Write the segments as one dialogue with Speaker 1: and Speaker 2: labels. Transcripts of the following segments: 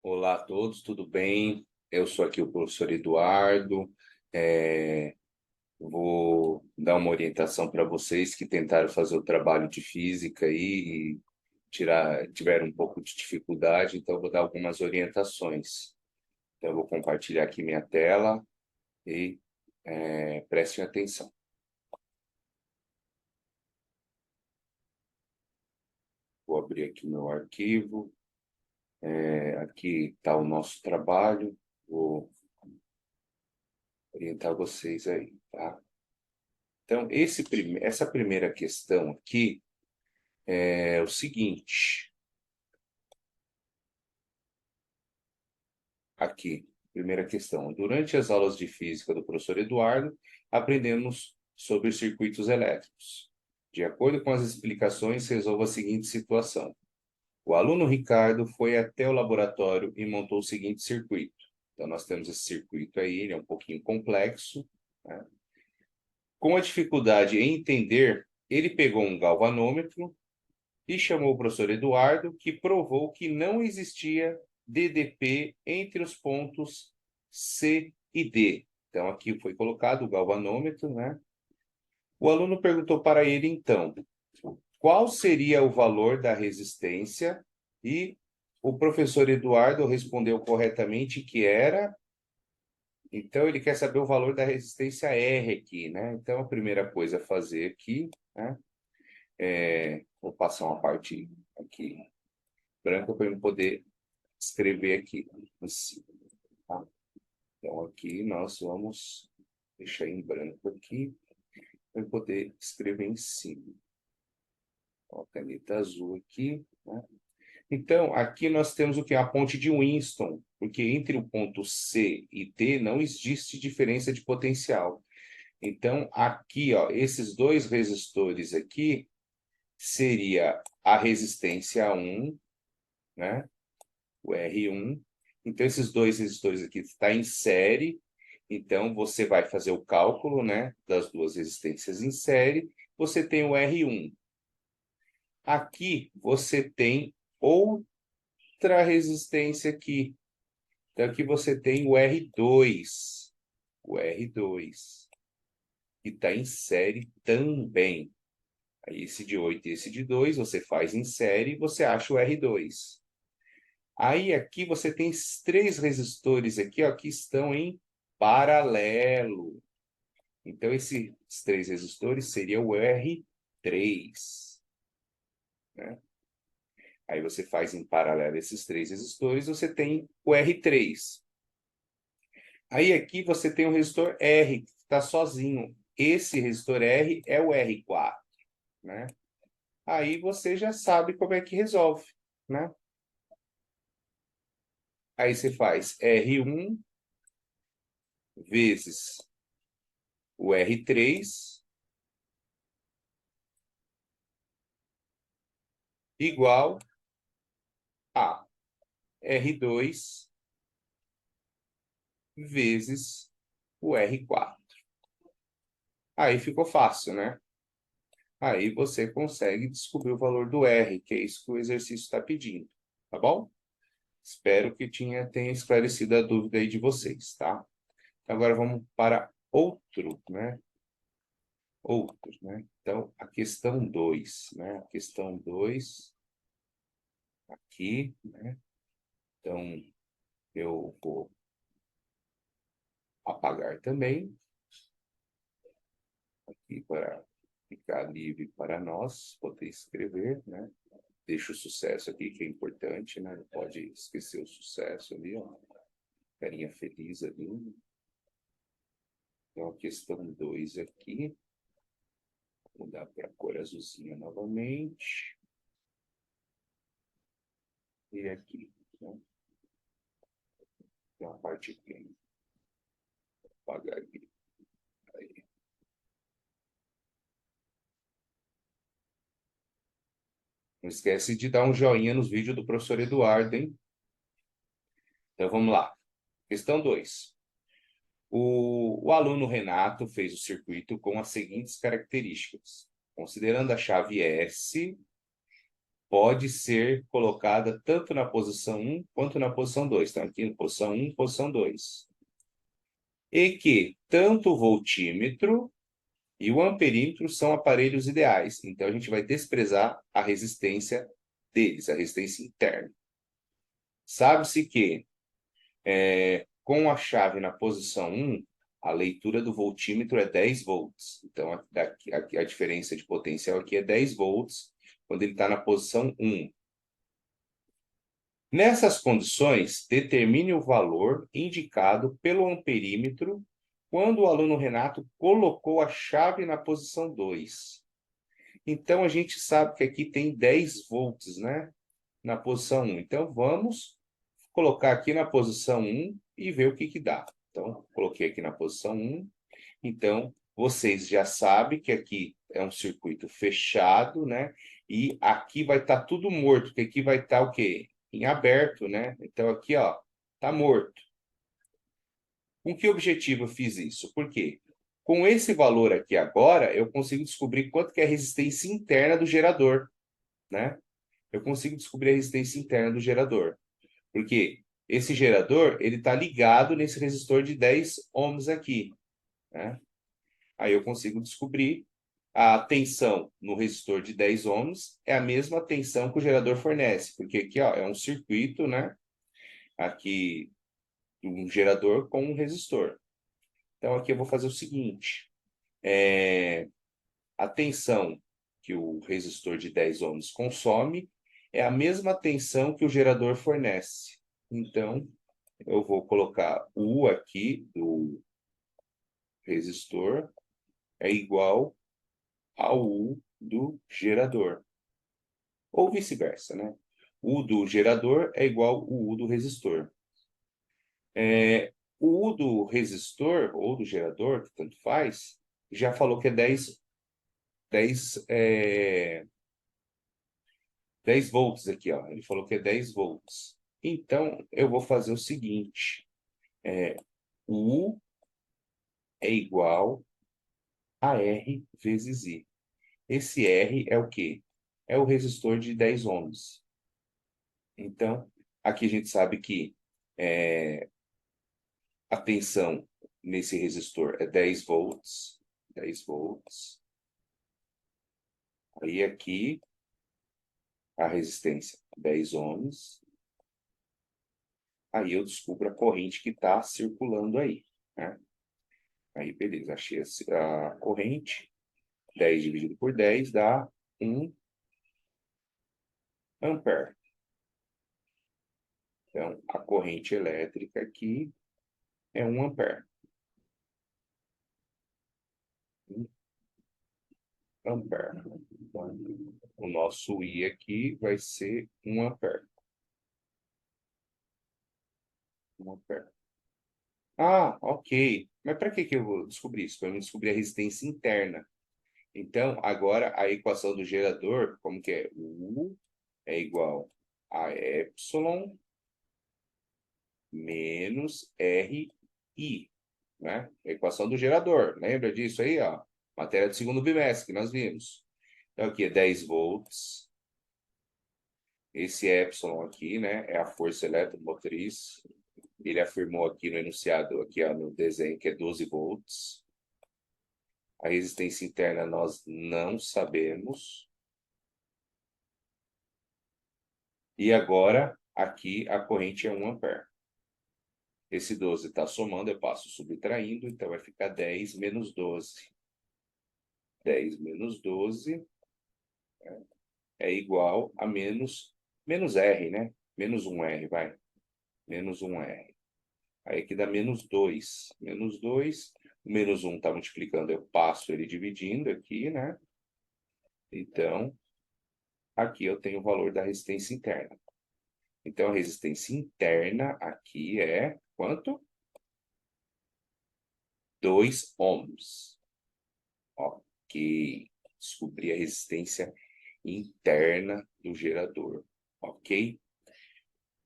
Speaker 1: Olá a todos, tudo bem? Eu sou aqui o professor Eduardo. É, vou dar uma orientação para vocês que tentaram fazer o trabalho de física aí e tiveram um pouco de dificuldade, então eu vou dar algumas orientações. Então eu vou compartilhar aqui minha tela e prestem atenção. Vou abrir aqui o meu arquivo. Aqui está o nosso trabalho. Vou orientar vocês aí, tá? Então, essa primeira questão aqui é o seguinte. Aqui, primeira questão. Durante as aulas de física do professor Eduardo, aprendemos sobre circuitos elétricos. De acordo com as explicações, resolva a seguinte situação. O aluno Ricardo foi até o laboratório e montou o seguinte circuito. Então, nós temos esse circuito aí, ele é um pouquinho complexo, né? Com a dificuldade em entender, ele pegou um galvanômetro e chamou o professor Eduardo, que provou que não existia DDP entre os pontos C e D. Então, aqui foi colocado o galvanômetro, né? O aluno perguntou para ele, então, qual seria o valor da resistência? E o professor Eduardo respondeu corretamente que era. Então, ele quer saber o valor da resistência R aqui, né? Então, a primeira coisa a fazer aqui, né? Vou passar uma parte aqui branca para eu poder escrever aqui em cima, tá? Então, aqui nós vamos deixar em branco aqui para eu poder escrever em cima. Então, a caneta azul aqui, né? Então, aqui nós temos o que? A ponte de Winston, porque entre o ponto C e D não existe diferença de potencial. Então, aqui, ó, esses dois resistores aqui seria a resistência 1, né? O R1. Então, esses dois resistores aqui estão em série. Então, você vai fazer o cálculo, né, das duas resistências em série. Você tem o R1. Aqui, você tem outra resistência aqui. Então, aqui você tem o R2. O R2. Que está em série também. Aí, esse de 8 e esse de 2, você faz em série e você acha o R2. Aí aqui você tem esses três resistores aqui, ó, que estão em paralelo. Então, esses três resistores seriam o R3, né? Aí você faz em paralelo esses três resistores, você tem o R3. Aí aqui você tem o resistor R, que está sozinho. Esse resistor R é o R4, né? Aí você já sabe como é que resolve, né? Aí você faz R1 vezes o R3 igual a R2 vezes o R4. Aí ficou fácil, né? Aí você consegue descobrir o valor do R, que é isso que o exercício está pedindo, tá bom? Espero que tenha esclarecido a dúvida aí de vocês, tá? Agora vamos para outro, né? Outro, né? Então, a questão 2, né? A questão 2 aqui, né? Então, eu vou apagar também, aqui para ficar livre para nós poder escrever, né? Deixa o sucesso aqui, que é importante, né? Não pode esquecer o sucesso ali, ó. Carinha feliz ali. Então, a questão 2 aqui. Vou mudar para a cor azulzinha novamente. E aqui, né? Tem uma parte aqui. Vou apagar aqui. Aí. Não esquece de dar um joinha nos vídeos do professor Eduardo, hein? Então, vamos lá. Questão 2. O aluno Renato fez o circuito com as seguintes características. Considerando a chave S, pode ser colocada tanto na posição 1 quanto na posição 2. Então, aqui na posição 1, posição 2. E que tanto o voltímetro e o amperímetro são aparelhos ideais. Então, a gente vai desprezar a resistência deles, a resistência interna. Sabe-se que com a chave na posição 1, a leitura do voltímetro é 10 volts. Então, a diferença de potencial aqui é 10 volts quando ele está na posição 1. Nessas condições, determine o valor indicado pelo amperímetro quando o aluno Renato colocou a chave na posição 2. Então, a gente sabe que aqui tem 10 volts, né? Na posição 1. Então, vamos colocar aqui na posição 1 e ver o que dá. Então, coloquei aqui na posição 1. Então, vocês já sabem que aqui é um circuito fechado, né? E aqui vai estar tudo morto, porque aqui vai estar o quê? Em aberto, né? Então, aqui, ó, tá morto. Com que objetivo eu fiz isso? Por quê? Com esse valor aqui agora, eu consigo descobrir quanto que é a resistência interna do gerador, né? Eu consigo descobrir a resistência interna do gerador. Porque esse gerador, ele está ligado nesse resistor de 10 ohms aqui, né? Aí eu consigo descobrir a tensão no resistor de 10 ohms é a mesma tensão que o gerador fornece, porque aqui, ó, é um circuito, né? Aqui, um gerador com um resistor. Então, aqui eu vou fazer o seguinte. A tensão que o resistor de 10 ohms consome é a mesma tensão que o gerador fornece. Então, eu vou colocar U aqui do resistor é igual ao U do gerador. Ou vice-versa, né? U do gerador é igual ao U do resistor. O U do resistor ou do gerador, que tanto faz, já falou que é 10 volts aqui, ó. Ele falou que é 10 volts. Então, eu vou fazer o seguinte. O U é igual a R vezes I. Esse R é o quê? É o resistor de 10 ohms. Então, aqui a gente sabe que a tensão nesse resistor é 10 volts. 10 volts. Aí aqui, a resistência 10 ohms. Aí eu descubro a corrente que está circulando aí, né? Aí, beleza, achei a corrente. 10 dividido por 10 dá 1 ampere. Então, a corrente elétrica aqui é 1 ampere. 1 ampere. Então, o nosso I aqui vai ser 1 ampere. 1 ampere. Ah, ok. Mas para que eu vou descobrir isso? Para eu descobrir a resistência interna. Então, agora a equação do gerador, como que é? U é igual a epsilon menos RI, né? A equação do gerador. Lembra disso aí, ó? Matéria do segundo bimestre que nós vimos. Então, aqui é 10 volts. Esse epsilon aqui, né, é a força eletromotriz. Ele afirmou aqui no enunciado, aqui ó, no desenho, que é 12 volts. A resistência interna nós não sabemos. E agora, aqui, a corrente é 1 ampere. Esse 12 está somando, eu passo subtraindo, então vai ficar 10 menos 12. 10 menos 12 é igual a menos R, né? Menos 1R, vai. Menos 1R. Aí aqui dá menos 2. Menos 2. O menos 1 está multiplicando, eu passo ele dividindo aqui, né? Então, aqui eu tenho o valor da resistência interna. Então, a resistência interna aqui é quanto? 2 ohms. Ok. Descobri a resistência interna do gerador. Ok?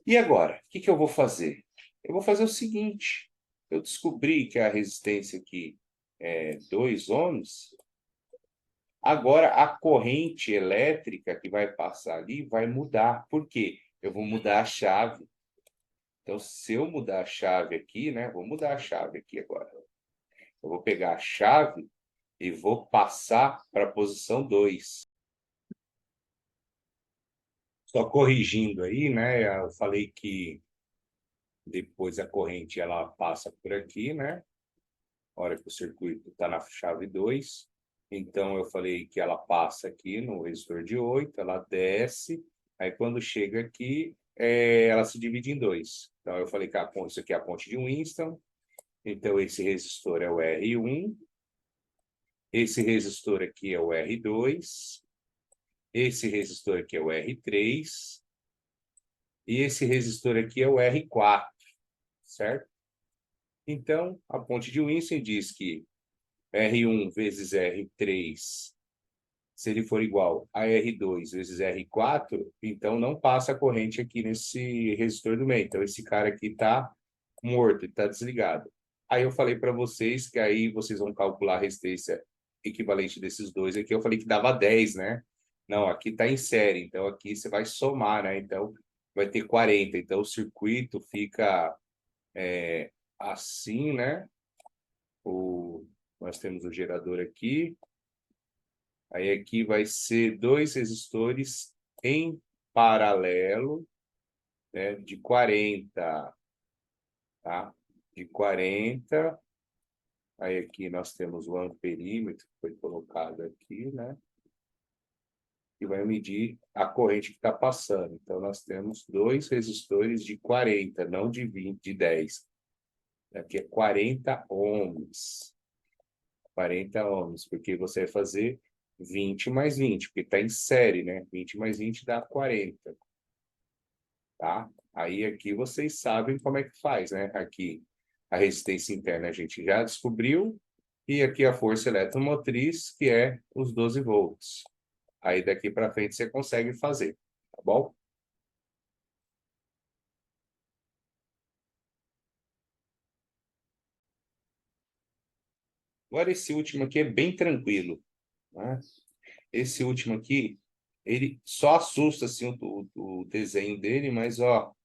Speaker 1: E agora, o que eu vou fazer? Eu vou fazer o seguinte. Eu descobri que a resistência aqui é 2 ohms. Agora, a corrente elétrica que vai passar ali vai mudar. Por quê? Eu vou mudar a chave. Então, se eu mudar a chave aqui, né? Vou mudar a chave aqui agora. Eu vou pegar a chave e vou passar para a posição 2. Só corrigindo aí, né? Eu falei que depois a corrente ela passa por aqui, né? A hora que o circuito está na chave 2. Então, eu falei que ela passa aqui no resistor de 8, ela desce, aí quando chega aqui, ela se divide em dois. Então, eu falei que isso aqui é a ponte de Winston, então esse resistor é o R1, esse resistor aqui é o R2, esse resistor aqui é o R3, e esse resistor aqui é o R4, certo? Então, a ponte de Winston diz que R1 vezes R3, se ele for igual a R2 vezes R4, então não passa a corrente aqui nesse resistor do meio. Então, esse cara aqui está morto, está desligado. Aí eu falei para vocês que aí vocês vão calcular a resistência equivalente desses dois aqui. Eu falei que dava 10, né? Não, aqui está em série, então aqui você vai somar, né? Então vai ter 40. Então o circuito fica assim, né? Nós temos o gerador aqui. Aí aqui vai ser dois resistores em paralelo, né, de 40, tá? De 40. Aí aqui nós temos o amperímetro que foi colocado aqui, né? E vai medir a corrente que está passando. Então, nós temos dois resistores de 40, não de 20, de 10. Aqui é 40 ohms. 40 ohms, porque você vai fazer 20 mais 20, porque está em série, né? 20 mais 20 dá 40, tá? Aí aqui vocês sabem como é que faz, né? Aqui a resistência interna a gente já descobriu, e aqui a força eletromotriz, que é os 12 volts. Aí daqui para frente você consegue fazer, tá bom? Agora esse último aqui é bem tranquilo, né? Esse último aqui, ele só assusta assim o desenho dele, mas ó,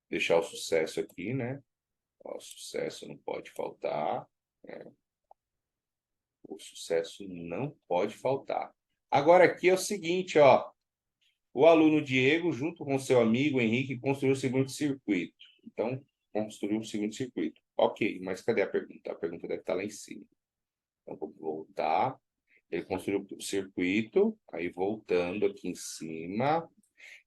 Speaker 1: deixar o sucesso aqui, né? Ó, o sucesso não pode faltar, né? O sucesso não pode faltar. Agora aqui é o seguinte, ó. O aluno Diego, junto com seu amigo Henrique, construiu o seguinte circuito. Então, construiu o seguinte circuito. Ok, mas cadê a pergunta? A pergunta deve estar lá em cima. Então, vou voltar. Ele construiu o circuito, aí voltando aqui em cima.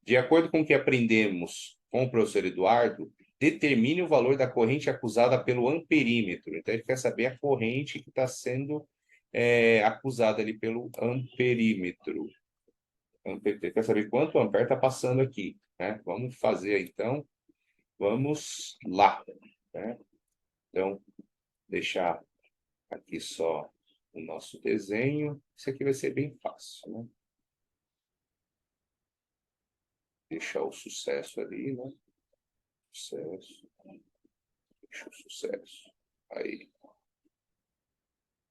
Speaker 1: De acordo com o que aprendemos com o professor Eduardo, determine o valor da corrente acusada pelo amperímetro. Então, ele quer saber a corrente que está sendo acusada ali pelo amperímetro. Ele quer saber quanto ampere está passando aqui, né? Vamos fazer, então. Vamos lá, né? Então, deixar aqui só o nosso desenho. Isso aqui vai ser bem fácil, né? Deixar o sucesso ali, né? Sucesso. Deixa o sucesso. Aí.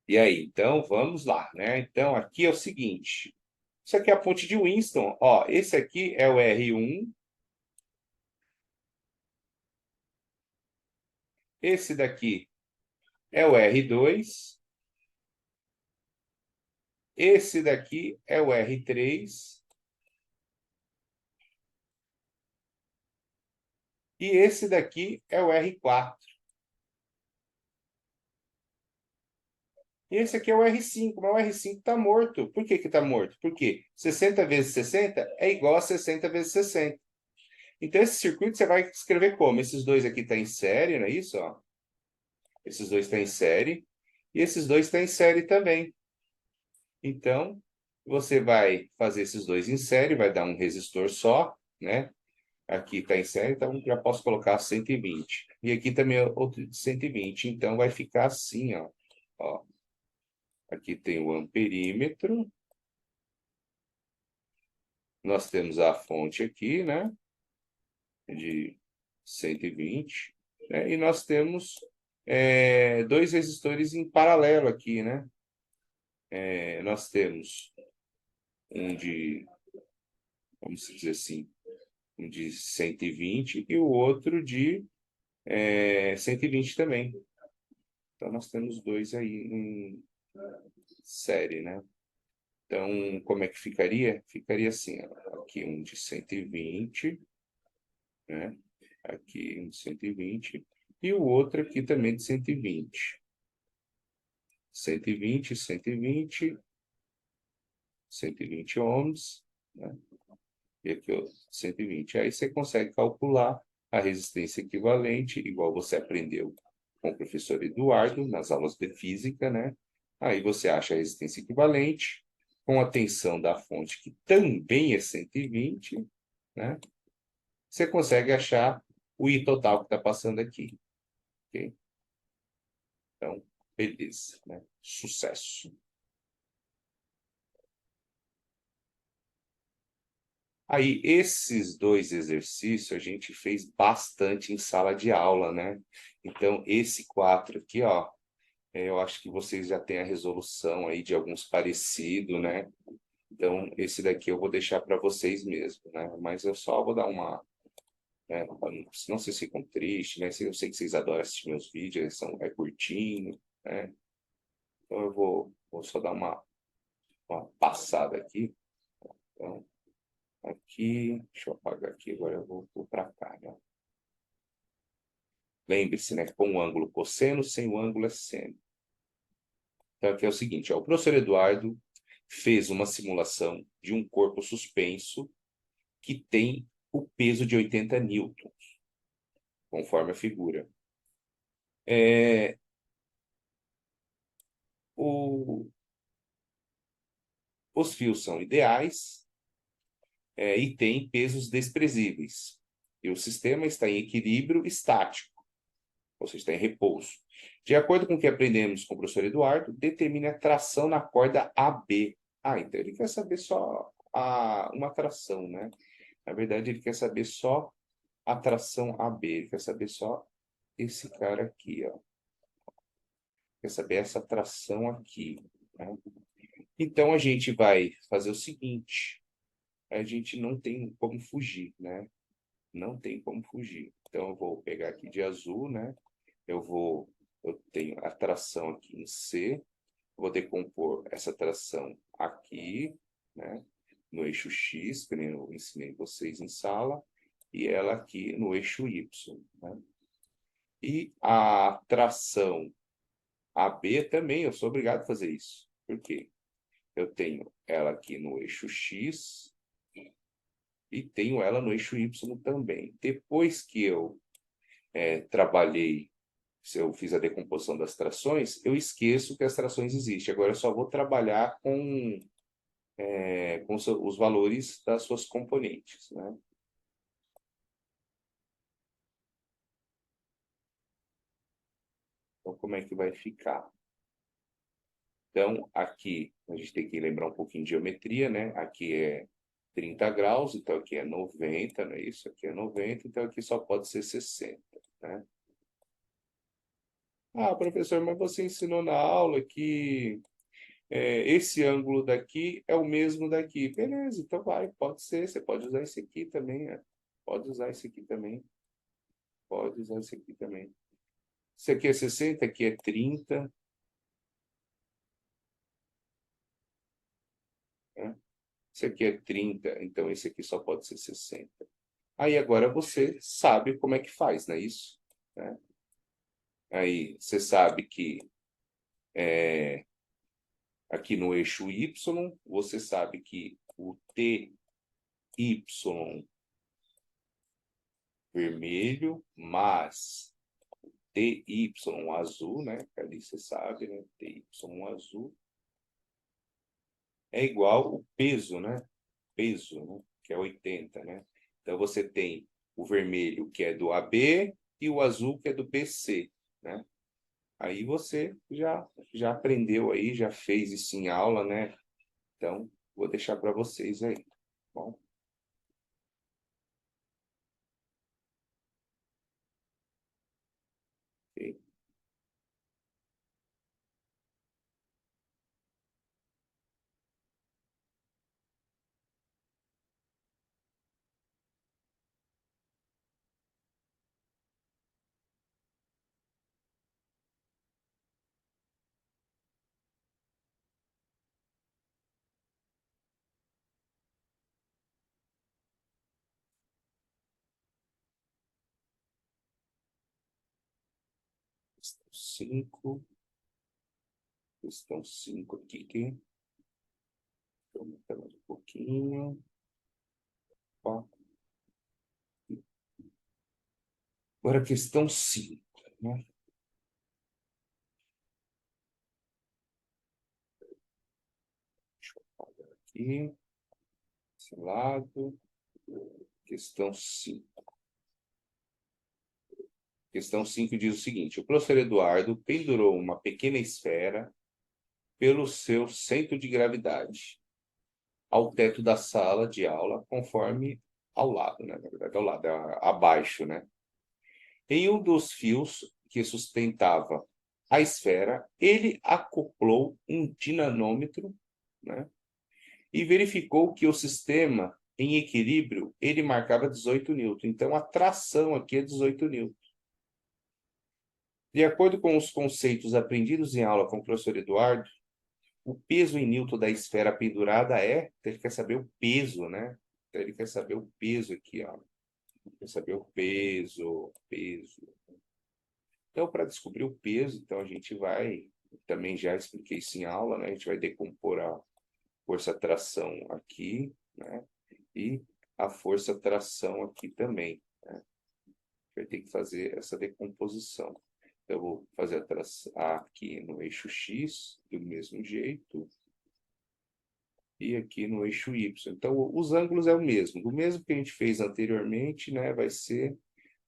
Speaker 1: E aí, então, vamos lá, né? Então, aqui é o seguinte. Isso aqui é a ponte de Winston. Ó, esse aqui é o R1. Esse daqui é o R2. Esse daqui é o R3. E esse daqui é o R4. E esse aqui é o R5, mas o R5 está morto. Por que está morto? Porque 60 vezes 60 é igual a 60 vezes 60. Então, esse circuito você vai escrever como? Esses dois aqui estão em série, não é isso? Ó? Esses dois estão em série. E esses dois estão em série também. Então, você vai fazer esses dois em série, vai dar um resistor só, né? Aqui está em série, então já posso colocar 120. E aqui também é outro de 120. Então, vai ficar assim, ó. Ó. Aqui tem o amperímetro. Nós temos a fonte aqui, né? De 120. Né? E nós temos dois resistores em paralelo aqui, né? Nós temos um de, vamos dizer assim, um de 120 e o outro de 120 também. Então, nós temos dois aí em série, né? Então, como é que ficaria? Ficaria assim, ó, aqui um de 120, né? Aqui um de 120 e o outro aqui também de 120. 120, 120, 120 ohms, né? E aqui, ó, 120. Aí você consegue calcular a resistência equivalente, igual você aprendeu com o professor Eduardo nas aulas de física, né? Aí você acha a resistência equivalente, com a tensão da fonte, que também é 120, né? Você consegue achar o I total que está passando aqui, ok? Então, beleza, né? Sucesso. Aí, esses dois exercícios a gente fez bastante em sala de aula, né? Então, esse 4 aqui, ó, eu acho que vocês já têm a resolução aí de alguns parecidos, né? Então, esse daqui eu vou deixar para vocês mesmo, né? Mas eu só vou dar uma, né? Senão vocês ficam tristes, né? Eu sei que vocês adoram assistir meus vídeos, é curtinho, né? Então, eu vou só dar uma passada aqui. Então, aqui, deixa eu apagar aqui, agora eu vou para cá, né? Lembre-se, né? Com o ângulo cosseno, sem o ângulo é seno. Então, aqui é o seguinte, ó, o professor Eduardo fez uma simulação de um corpo suspenso que tem o peso de 80 newtons, conforme a figura. O, os fios são ideais e têm pesos desprezíveis. E o sistema está em equilíbrio estático, ou seja, está em repouso. De acordo com o que aprendemos com o professor Eduardo, determine a tração na corda AB. Então ele quer saber só uma tração, né? Na verdade, ele quer saber só a tração AB, ele quer saber só esse cara aqui, ó. Quer saber essa tração aqui, né? Então, a gente vai fazer o seguinte, a gente não tem como fugir, né? Não tem como fugir. Então, eu vou pegar aqui de azul, né? Eu tenho a tração aqui em C, vou decompor essa tração aqui, né? No eixo X, que nem eu ensinei vocês em sala, e ela aqui no eixo Y, né? E a tração AB também, eu sou obrigado a fazer isso. Por quê? Eu tenho ela aqui no eixo X e tenho ela no eixo Y também. Depois que eu trabalhei, se eu fiz a decomposição das trações, eu esqueço que as trações existem. Agora eu só vou trabalhar com os valores das suas componentes, né? Então, como é que vai ficar? Então, aqui a gente tem que lembrar um pouquinho de geometria, né? Aqui é 30 graus, então aqui é 90, não é isso? Aqui é 90, então aqui só pode ser 60, né? Ah, professor, mas você ensinou na aula que esse ângulo daqui é o mesmo daqui. Beleza, então vai, pode ser. Você pode usar esse aqui também, né? Pode usar esse aqui também. Pode usar esse aqui também. Esse aqui é 60, aqui é 30, né? Esse aqui é 30, então esse aqui só pode ser 60. Aí agora você sabe como é que faz, não é isso? Né? Aí você sabe que aqui no eixo Y, você sabe que o TY vermelho mais TY azul, né? Ali você sabe, né? TY azul é igual o peso, né? Peso, né? Que é 80, né? Então você tem o vermelho que é do AB e o azul que é do BC, né? Aí você já aprendeu aí, já fez isso em aula, né? Então, vou deixar para vocês aí, tá bom? Ok? 5. Questão 5 aqui. Estou aumentando um pouquinho. Ó. Agora, questão 5, né? Deixa eu apagar aqui. Esse lado. Questão 5. Questão 5 diz o seguinte: o professor Eduardo pendurou uma pequena esfera pelo seu centro de gravidade ao teto da sala de aula, conforme ao lado, né? Na verdade, ao lado, abaixo, né? Em um dos fios que sustentava a esfera, ele acoplou um dinamômetro, né? E verificou que o sistema em equilíbrio, ele marcava 18 newton. Então, a tração aqui é 18 newton. De acordo com os conceitos aprendidos em aula com o professor Eduardo, o peso em newton da esfera pendurada ele quer saber o peso, né? Então, ele quer saber o peso aqui, ó. Quer saber o peso. Então, para descobrir o peso, então a gente vai, também já expliquei isso em aula, né? A gente vai decompor a força-tração aqui, né? E a força-tração aqui também, né? Vai ter que fazer essa decomposição. Então, eu vou fazer a tração aqui no eixo X, do mesmo jeito, e aqui no eixo Y. Então, os ângulos é o mesmo. Do mesmo que a gente fez anteriormente, né? Vai ser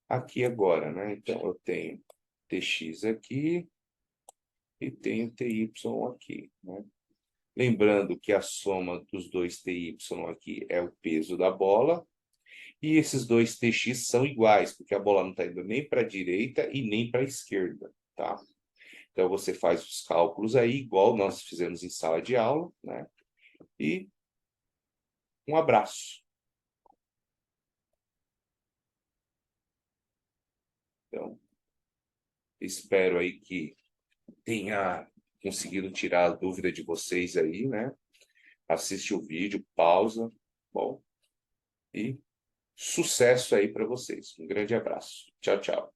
Speaker 1: aqui agora, né? Então, eu tenho TX aqui e tenho TY aqui, né? Lembrando que a soma dos dois TY aqui é o peso da bola, e esses dois TX são iguais, porque a bola não está indo nem para a direita e nem para a esquerda, tá? Então, você faz os cálculos aí, igual nós fizemos em sala de aula, né? E um abraço. Então, espero aí que tenha conseguido tirar a dúvida de vocês aí, né? Assiste o vídeo, pausa, bom, e sucesso aí para vocês. Um grande abraço. Tchau, tchau.